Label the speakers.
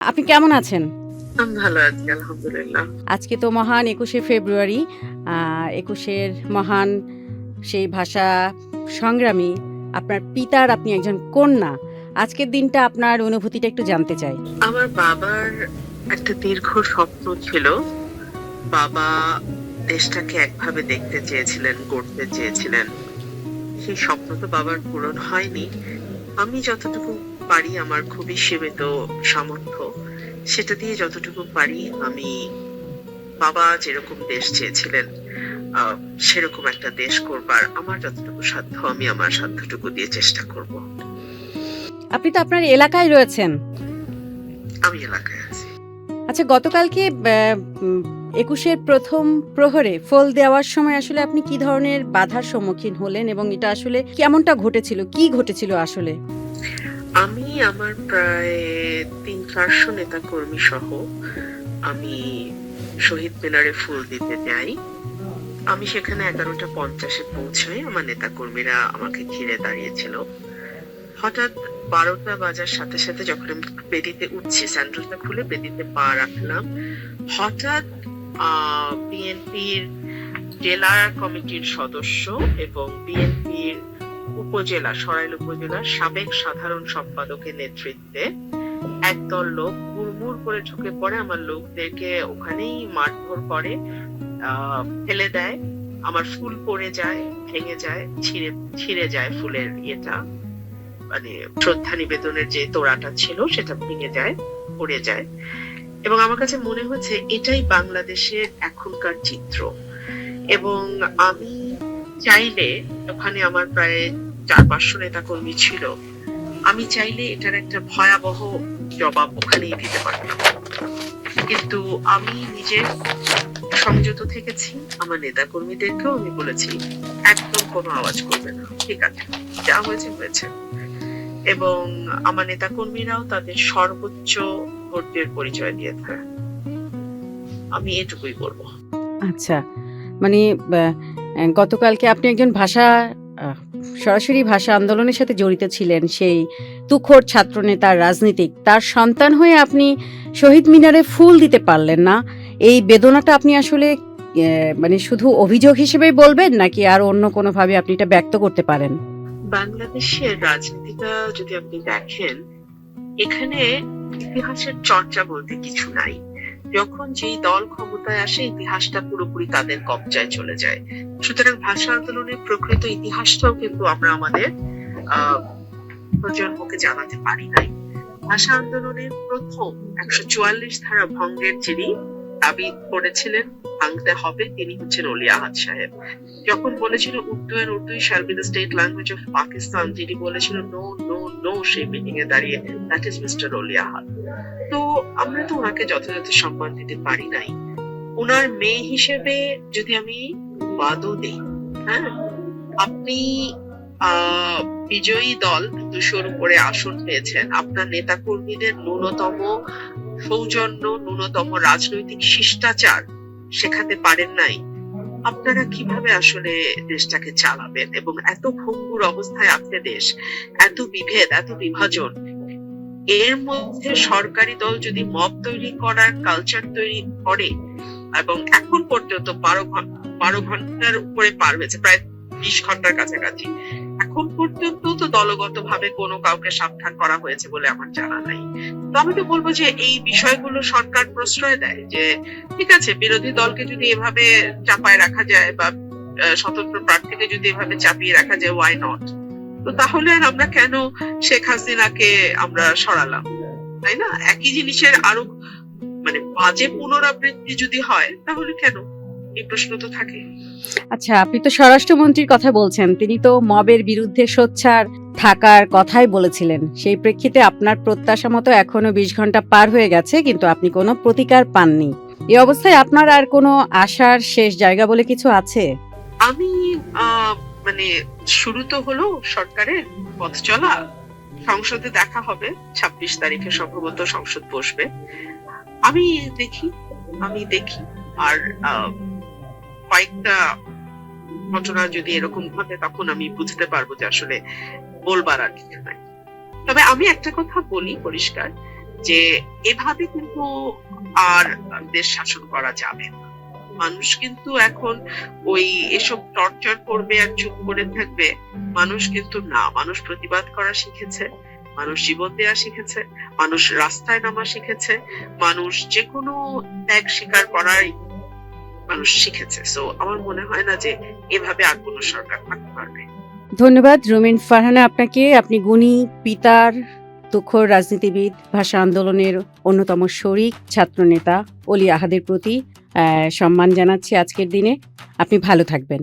Speaker 1: আপনি কেমন আছেন?
Speaker 2: আমি ভালো আছি আলহামদুলিল্লাহ।
Speaker 1: আজকে তো মহান ২১শে ফেব্রুয়ারি। ২১এর মহান সেই ভাষা সংগ্রামী আপনার পিতার আপনি একজন কন্যা। আজকের দিনটা আপনার অনুভূতিটা একটু জানতে চাই।
Speaker 2: আমার বাবার একটা দীর্ঘ স্বপ্ন ছিল। বাবা দেশটাকে একভাবে দেখতে চেয়েছিলেন, গড়তে চেয়েছিলেন। সেই স্বপ্ন তো বাবার পূরণ হয়নি। আমি যতটুকু পারি আমার খুবই সীমিত সামর্থ্য। সেটা দিয়ে যতটুকু পারি আমি বাবা যেরকম দেশ চেয়েছিলেন আ সেরকম একটা দেশ করবার আমার যতটুকু সাধ্য আমি আমার সাধ্যটুকু দিয়ে চেষ্টা করব।
Speaker 1: আপনি তো আপনার এলাকায় রয়েছেন।
Speaker 2: আমি এলাকায় আছি।
Speaker 1: আচ্ছা, গতকালকে ২১এর ১ম প্রহরে ফুল দেওয়ার সময় আসলে আপনি কি ধরনের বাধার সম্মুখীন হলেন এবং এটা আসলে কেমনটা ঘটেছিল? কি ঘটেছিল আসলে?
Speaker 2: আমি আমার প্রায় ৩-৪০০ নেতাকর্মী সহ আমি শহীদ মিনারে ফুল দিতে যাই। আমি সেখানে ১১:৫০ পৌঁছাই। আমার নেতাকর্মীরা আমাকে ঘিরে দাঁড়িয়েছিল। হঠাৎ ১২টা বাজার সাথে সাথে যখন আমি বেদিতে উঠছি, স্যান্ডেলটা খুলে বেদিতে পা রাখলাম, হঠাৎ বিএনপির জেলা কমিটির সদস্য এবং বিএনপির সরাইল উপজেলার সাবেক সাধারণ সম্পাদকের নেতৃত্বে একদল লোক হুড়মুড় করে ঢুকে পড়ে, আমার লোকদেরকে ওখানেই মারধর করে, ফেলে দেয়। আমার ফুল পড়ে যায়, ভেঙে যায়, ছিঁড়ে যায় ফুলের ইয়েটা, মানে শ্রদ্ধা নিবেদনের যে তোড়াটা ছিল সেটা ভেঙে যায়, পড়ে যায়। এবং আমার কাছে মনে হচ্ছে এটাই বাংলাদেশের এখনকার চিত্র। এবং আমি চাইলে, ওখানে আমার প্রায় ৪-৫০০ নেতাকর্মী ছিল, আমি চাইলে এটার একটা ভয়াবহ জবাব ওখানেই দিতে পারতাম। কিন্তু আমি নিজে সংযত থেকেছি। আমার নেতাকর্মীদেরকেও আমি বলেছি একদম কোনো আওয়াজ করবে না, ঠিক আছে, যা হয়েছে হয়েছে। এবং আমার নেতাকর্মীরাও তাদের সর্বোচ্চ ধৈর্যের পরিচয় দিয়েছে। আমি এটুকুই বলবো।
Speaker 1: আচ্ছা, মানে গতকালকে আপনি একজন আহ, সরাসরি ভাষা আন্দোলনের সাথে জড়িত ছিলেন, সেই তুখোড় ছাত্রনেতা রাজনীতিক, তার সন্তান হয়ে আপনি শহীদ মিনারে ফুল দিতে পারলেন না। এই বেদনাটা আপনি আসলে মানে শুধু অভিযোগ হিসেবেই বলবেন নাকি আর অন্য কোনোভাবে আপনি এটা ব্যক্ত করতে পারেন?
Speaker 2: বাংলাদেশের রাজনীতিটা যদি আপনি দেখেন, এখানে ইতিহাসের চর্চা বলতে কিছু নাই। যখন যেই দল ক্ষমতায় আসে ইতিহাসটা পুরোপুরি তাদের কবজায় চলে যায়। সুতরাং ভাষা আন্দোলনের প্রকৃত ইতিহাসটাও কিন্তু আমরা আমাদের আহ প্রজন্মকে জানাতে পারি নাই। ভাষা আন্দোলনের প্রথম ১৪৪ ধারা ভঙ্গের যিনি দাবি করেছিলেন ভাঙতে হবে, তিনি হচ্ছেন অলি আহাদ সাহেব। যখন বলেছিল Urdu and Urdu shall be the state language of Pakistan, যিনি বলেছিল নো নো নো, সেই মিটিং এ দাঁড়িয়ে, that is mister Oli Ahad. তো আমরা তো ওনাকে যথাযথ সম্মান দিতে পারি নাই। ওনার মেয়ে হিসেবে যদি আমি বাদও দিই, হ্যাঁ, আপনি বিজয়ী দল ২০০-র উপরে আসন পেয়েছেন, আপনার নেতা কর্মীদের ন্যূনতম সৌজন্য, ন্যূনতম রাজনৈতিক শিষ্টাচার শেখাতে পারেন নাই। আপনারা কিভাবে আসলে দেশটাকে চালাবেন? এবং এত ভঙ্গুর অবস্থায় আছে দেশ, এত বিভেদ, এত বিভাজন, এর মধ্যে সরকারি দল যদি মব তৈরি করার কালচার তৈরি করে, এবং এখন পর্যন্ত ১২ ঘন্টার উপরে পার হয়েছে, প্রায় ২০ ঘন্টার কাছাকাছি, এখন পর্যন্ত তো দলগতভাবে কোনো কাউকে সাবধান করা হয়েছে বলে আমার জানা নাই। তো আমি তো বলবো যে এই বিষয়গুলো সরকার প্রশ্রয় দেয় যে ঠিক আছে, বিরোধী দলকে যদি এভাবে চাপায় রাখা যায় বা স্বতন্ত্র প্রার্থীকে যদি এভাবে চাপিয়ে রাখা যায়, ওয়াই নট? তো তাহলে আর আমরা কেন শেখ হাসিনাকে আমরা সরালাম, তাই না? একই জিনিসের আরো মানে বাজে পুনরাবৃত্তি যদি হয় তাহলে কেন? এই প্রশ্ন তো থাকে।
Speaker 1: আচ্ছা, আপনি তো স্বরাষ্ট্রমন্ত্রীর কথা বলছেন, তিনি তো মবের বিরুদ্ধে সোচ্চার থাকার কথাই বলেছিলেন। সেই প্রেক্ষিতে আপনার প্রত্যাশা মতো এখনো ২০ ঘন্টা পার হয়ে গেছে, কিন্তু আপনি কোনো প্রতিকার পাননি। এই অবস্থায় আপনার আর কোনো আশার শেষ জায়গা বলে কিছু আছে?
Speaker 2: আমি মানে শুরু তো হলো সরকারের পথ চলা, সংসদে দেখা হবে ২৬ তারিখে, সম্ভবত সংসদ বসবে। আমি দেখি আমি দেখি আর কয়েকটা ঘটনা যদি এরকম ঘটে তখন আমি বুঝতে পারবো যে আসলে বলবার আর কিছু নাই। তবে আমি একটা কথা বলি পরিষ্কার, যে এভাবে কিন্তু আর দেশ শাসন করা যাবে না। মানুষ কিন্তু এখন ওই এসব টর্চার করবে আর চুপ করে থাকবে, মানুষ কিন্তু না। মানুষ প্রতিবাদ করা শিখেছে, মানুষ জীবন দেয়া শিখেছে, মানুষ রাস্তায় নামা শিখেছে, মানুষ যেকোনো ত্যাগ স্বীকার করার মানুষ শিখেছে। সো আমার মনে হয় না যে এভাবে আর কোনো সরকার থাকতে পারবে।
Speaker 1: ধন্যবাদ রুমিন ফারহানা আপনাকে। আপনি গুণী, পিতার, তুখোড় রাজনীতিবিদ, ভাষা আন্দোলনের অন্যতম শরিক, ছাত্রনেতা অলি আহাদের প্রতি সম্মান জানাচ্ছি আজকের দিনে। আপনি ভালো থাকবেন।